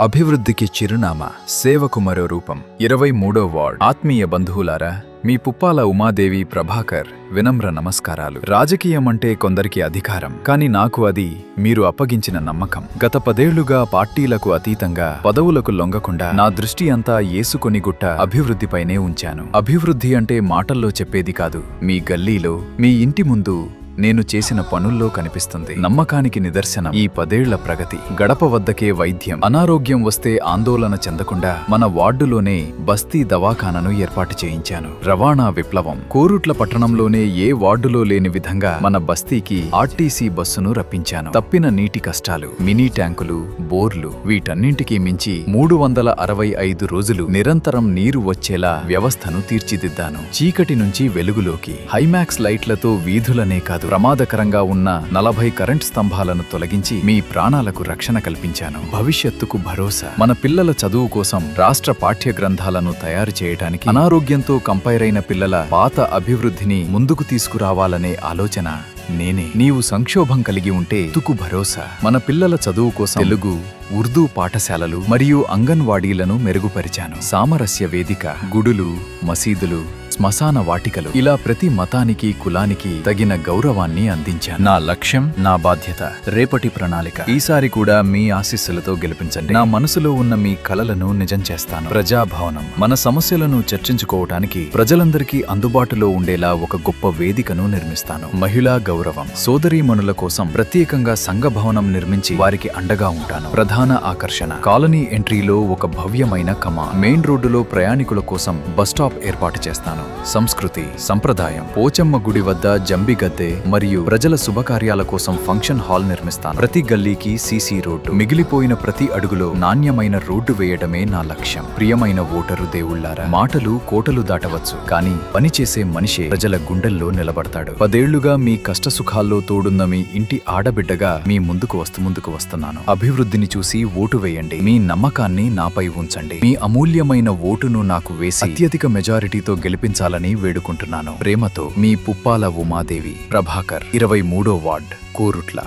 అభివృద్ధికి చిరునామా, సేవకు మరో రూపం. 23వ వార్డ్. ఆత్మీయ బంధువులారా, మీ పుప్పాల ఉమాదేవి ప్రభాకర్ వినమ్ర నమస్కారాలు. రాజకీయమంటే కొందరికి అధికారం, కాని నాకు అది మీరు అప్పగించిన నమ్మకం. గత 10 ఏళ్లుగా పార్టీలకు అతీతంగా, పదవులకు లొంగకుండా నా దృష్టి అంతా యేసుకొని గుట్ట అభివృద్ధిపైనే ఉంచాను. అభివృద్ధి అంటే మాటల్లో చెప్పేది కాదు, మీ గల్లీలో, మీ ఇంటి ముందు నేను చేసిన పనుల్లో కనిపిస్తుంది. నమ్మకానికి నిదర్శనం ఈ 10 ఏళ్ల ప్రగతి. గడప వద్దకే వైద్యం. అనారోగ్యం వస్తే ఆందోళన చెందకుండా మన వార్డులోనే బస్తీ దవాఖానను ఏర్పాటు చేయించాను. రవాణా విప్లవం. కోరుట్ల పట్టణంలోనే ఏ వార్డులో లేని విధంగా మన బస్తీకి ఆర్టీసీ బస్సును రప్పించాను. తప్పిన నీటి కష్టాలు, మినీ ట్యాంకులు, బోర్లు, వీటన్నింటికీ మించి 365 రోజులు నిరంతరం నీరు వచ్చేలా వ్యవస్థను తీర్చిదిద్దాను. చీకటి నుంచి వెలుగులోకి హైమాక్స్ లైట్లతో వీధులనే కాదు, ప్రమాదకరంగా ఉన్న 40 కరెంట్ స్తంభాలను తొలగించి మీ ప్రాణాలకు రక్షణ కల్పించాను. భవిష్యత్తుకు భరోసా. మన పిల్లల చదువు కోసం రాష్ట్ర పాఠ్య గ్రంథాలను తయారు చేయడానికి, అనారోగ్యంతో కంపైరైన పిల్లల పాత అభివృద్ధిని ముందుకు తీసుకురావాలనే ఆలోచన నేనే. నీవు సంక్షోభం కలిగి ఉంటే తుకు భరోసా. మన పిల్లల చదువు కోసం తెలుగు, ఉర్దూ పాఠశాలలు మరియు అంగన్వాడీలను మెరుగుపరిచాను. సామరస్య వేదిక, గుడులు, మసీదులు, శ్మశాన వాటికలు, ఇలా ప్రతి మతానికి, కులానికి తగిన గౌరవాన్ని అందించాను. నా లక్ష్యం, నా బాధ్యత, రేపటి ప్రణాళిక. ఈసారి కూడా మీ ఆశీస్సులతో గెలిపించండి. నా మనసులో ఉన్న మీ కలలను నిజం చేస్తాను. ప్రజాభవనం. మన సమస్యలను చర్చించుకోవటానికి ప్రజలందరికీ అందుబాటులో ఉండేలా ఒక గొప్ప వేదికను నిర్మిస్తాను. మహిళా గౌరవం. సోదరీమణుల కోసం ప్రత్యేకంగా సంఘ భవనం నిర్మించి వారికి అండగా ఉంటాను. ప్రధాన ఆకర్షణ. కాలనీ ఎంట్రీలో ఒక భవ్యమైన కమాన్. మెయిన్ రోడ్డులో ప్రయాణికుల కోసం బస్టాప్ ఏర్పాటు చేస్తాను. సంస్కృతి, సంప్రదాయం. పోచమ్మ గుడి వద్ద జంబిగద్దె మరియు ప్రజల శుభకార్యాల కోసం ఫంక్షన్ హాల్ నిర్మిస్తాను. ప్రతి గల్లీకి సీసీ రోడ్డు. మిగిలిపోయిన ప్రతి అడుగులో నాణ్యమైన రోడ్డు వేయడమే నా లక్ష్యం. ప్రియమైన ఓటరు దేవుళ్లారా, మాటలు కోటలు దాటవచ్చు, కానీ పనిచేసే మనిషే ప్రజల గుండెల్లో నిలబడతాడు. 10 ఏళ్లుగా మీ కష్టసుఖాల్లో తోడున్న మీ ఇంటి ఆడబిడ్డగా మీ ముందుకు వస్తున్నాను. అభివృద్ధిని చూసి ఓటు వేయండి. మీ నమ్మకాన్ని నాపై ఉంచండి. మీ అమూల్యమైన ఓటును నాకు వేసి అత్యధిక మెజారిటీతో గెలిపించాలని వేడుకుంటున్నాను. ప్రేమతో మీ పుప్పాల ఉమాదేవి ప్రభాకర్, 23వ వార్డ్, కోరుట్ల.